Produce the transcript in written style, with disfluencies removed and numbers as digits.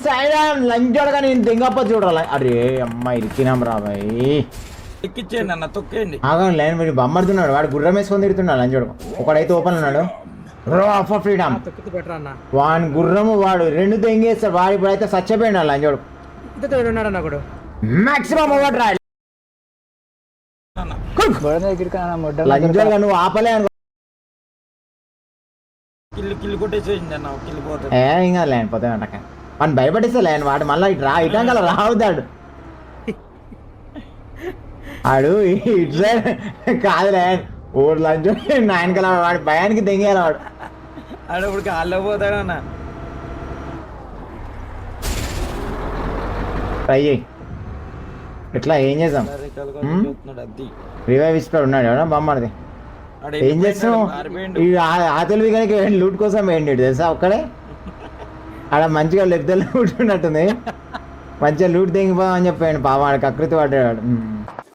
Side లంచోడగా నేను దింగప్ప చూడాలి. అరే అమ్మ ఇరికినాం రాబాయి. ఎక్కిచ్చేయండి అన్న, తొక్కేయండి. ఆగం లైన్ మీరు బొమ్మడుతున్నాడు. వాడు గుర్రం వేసుకొని తిడుతున్నాడు లంచోడు. ఒకడైతే ఓపెన్ ఉన్నాడు. ఫర్ ఫ్రీడమ్ వాని గుర్రము వాడు 2 తెంగేస్తాడు. వాడు ఇప్పుడైతే సచ్చపోయాడు లంచోడు. మాక్సిమం ఓవర్ రా లంచోడుగా నువ్వు ఆపలే అనుకో. కిల్లు కొట్టేసేయండి అన్న, కిల్లు పోతుంది. ఇంకా లేని పోతే అంటక వాడిని భయపడిస్తే లేని వాడు మళ్ళీ ఇటు ఇటంకల రావుతాడు. ఆడు ఇటు సైడ్ కాదులే ఓడు లంచో నాయనకల వాడు భయానికి తెంగేయాలి వాడు. ఆడ ఇప్పుడు కాళ్ళ పోతాడు అన్న. ట్రై చేయి. ఎట్లా ఏం చేద్దాం? రివైవ్ ఇస్తాడు ఉన్నాడు ఎవడా బొమ్మడిది. ఏం చేస్తాం? ఆ తెలివి కనుక లూట్ కోసం వేయండి తెలుసా ఒక్కడే. ఆడ మంచిగా లెఫ్ట్ లూట్ ఉన్నట్టుంది. మంచిగా లూట్ తెగిపోదామని చెప్పాడు పాప. ఆడికి అకృతి పడ్డాడు.